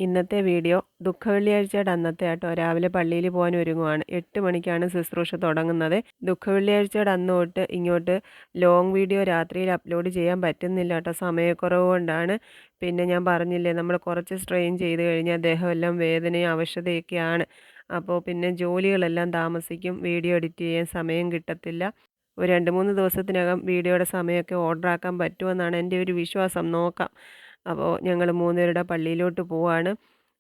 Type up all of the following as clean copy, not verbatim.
ഇന്നത്തെ വീഡിയോ ദുഃഖവെള്ളിയാഴ്ചയുടെ അന്നത്തെ ആട്ടോ. രാവിലെ പള്ളിയിൽ പോകാൻ ഒരുങ്ങുവാണ്. 8 മണിക്കാണ് ശുശ്രൂഷ തുടങ്ങുന്നത്. ദുഃഖവെള്ളിയാഴ്ചയുടെ അന്ന് തൊട്ട് ഇങ്ങോട്ട് ലോങ് വീഡിയോ രാത്രിയിൽ അപ്ലോഡ് ചെയ്യാൻ പറ്റുന്നില്ല കേട്ടോ, സമയക്കുറവ് കൊണ്ടാണ്. പിന്നെ ഞാൻ പറഞ്ഞില്ലേ, നമ്മൾ കുറച്ച് സ്ട്രെയിൻ ചെയ്ത് കഴിഞ്ഞാൽ ദേഹമെല്ലാം വേദനയും അവശതയൊക്കെയാണ്. അപ്പോൾ പിന്നെ ജോലികളെല്ലാം താമസിക്കും, വീഡിയോ എഡിറ്റ് ചെയ്യാൻ സമയം കിട്ടത്തില്ല. ഒരു 2-3 ദിവസത്തിനകം വീഡിയോയുടെ സമയമൊക്കെ ഓർഡറാക്കാൻ പറ്റുമെന്നാണ് എൻ്റെ ഒരു വിശ്വാസം. നോക്കാം. അപ്പോൾ ഞങ്ങൾ 3 പേരുടെ പള്ളിയിലോട്ട് പോവാണ്.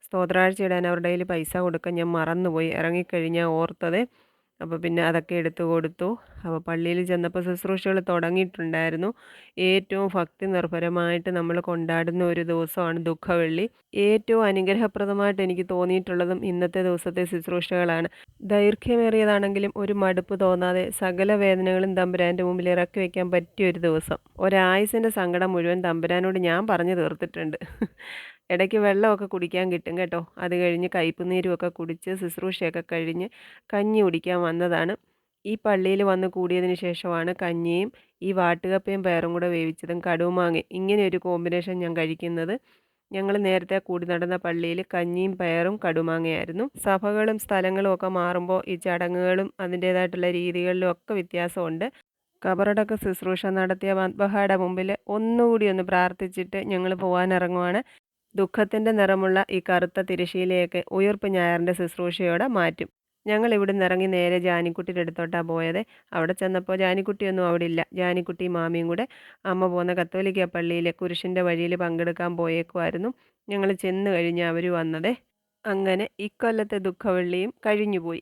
സ്തോത്രാഴ്ച ഇടാൻ അവരുടെ കയ്യിൽ പൈസ കൊടുക്കാൻ ഞാൻ മറന്നുപോയി. ഇറങ്ങിക്കഴിഞ്ഞാൽ ഓർത്തത്. അപ്പോൾ പിന്നെ അതൊക്കെ എടുത്തു കൊടുത്തു. അപ്പോൾ പള്ളിയിൽ ചെന്നപ്പോൾ ശുശ്രൂഷകൾ തുടങ്ങിയിട്ടുണ്ടായിരുന്നു. ഏറ്റവും ഭക്തി നിർഭരമായിട്ട് നമ്മൾ കൊണ്ടാടുന്ന ഒരു ദിവസമാണ് ദുഃഖവെള്ളി. ഏറ്റവും അനുഗ്രഹപ്രദമായിട്ട് എനിക്ക് തോന്നിയിട്ടുള്ളതും ഇന്നത്തെ ദിവസത്തെ ശുശ്രൂഷകളാണ്. ദൈർഘ്യമേറിയതാണെങ്കിലും ഒരു മടുപ്പ് തോന്നാതെ സകല വേദനകളും തമ്പുരാൻ്റെ മുമ്പിൽ ഇറക്കി വയ്ക്കാൻ പറ്റിയ ഒരു ദിവസം. ഒരായുസിൻ്റെ സങ്കടം മുഴുവൻ തമ്പുരാനോട് ഞാൻ പറഞ്ഞു തീർത്തിട്ടുണ്ട്. ഇടയ്ക്ക് വെള്ളമൊക്കെ കുടിക്കാൻ കിട്ടും കേട്ടോ. അത് കഴിഞ്ഞ് കയ്പുനീരുമൊക്കെ കുടിച്ച് ശുശ്രൂഷയൊക്കെ കഴിഞ്ഞ് കഞ്ഞി കുടിക്കാൻ വന്നതാണ്. ഈ പള്ളിയിൽ വന്ന് കൂടിയതിന് ശേഷമാണ് കഞ്ഞിയും ഈ വാട്ടുകപ്പയും പയറും കൂടെ വേവിച്ചതും കടുമാങ്ങയും ഇങ്ങനെ ഒരു കോമ്പിനേഷൻ ഞാൻ കഴിക്കുന്നത്. ഞങ്ങൾ നേരത്തെ കൂടി നടന്ന പള്ളിയിൽ കഞ്ഞിയും പയറും കടുമാങ്ങയായിരുന്നു. സഭകളും സ്ഥലങ്ങളും ഒക്കെ മാറുമ്പോൾ ഈ ചടങ്ങുകളും അതിൻ്റേതായിട്ടുള്ള രീതികളിലും ഒക്കെ വ്യത്യാസമുണ്ട്. കബറടക്ക ശുശ്രൂഷ നടത്തിയ മദ്ബഹായുടെ മുമ്പിൽ ഒന്നുകൂടി ഒന്ന് പ്രാർത്ഥിച്ചിട്ട് ഞങ്ങൾ പോകാനിറങ്ങുവാണ്. ദുഃഖത്തിൻ്റെ നിറമുള്ള ഈ കറുത്ത തിരശ്ശീലയൊക്കെ ഉയിർപ്പ് ഞായറിൻ്റെ ശുശ്രൂഷയോടെ മാറ്റും. ഞങ്ങൾ ഇവിടുന്ന് ഇറങ്ങി നേരെ ജാനിക്കുട്ടിയുടെ അടുത്തോട്ടാണ് പോയത്. അവിടെ ചെന്നപ്പോൾ ജാനിക്കുട്ടിയൊന്നും അവിടെ ഇല്ല. ജാനിക്കുട്ടിയും മാമിയും കൂടെ അമ്മ പോകുന്ന കത്തോലിക്ക പള്ളിയിലെ കുരിശിൻ്റെ വഴിയിൽ പങ്കെടുക്കാൻ പോയേക്കുമായിരുന്നു. ഞങ്ങൾ ചെന്ന് കഴിഞ്ഞ് അവർ വന്നതേ. അങ്ങനെ ഇക്കൊല്ലത്തെ ദുഃഖവെള്ളിയും കഴിഞ്ഞുപോയി.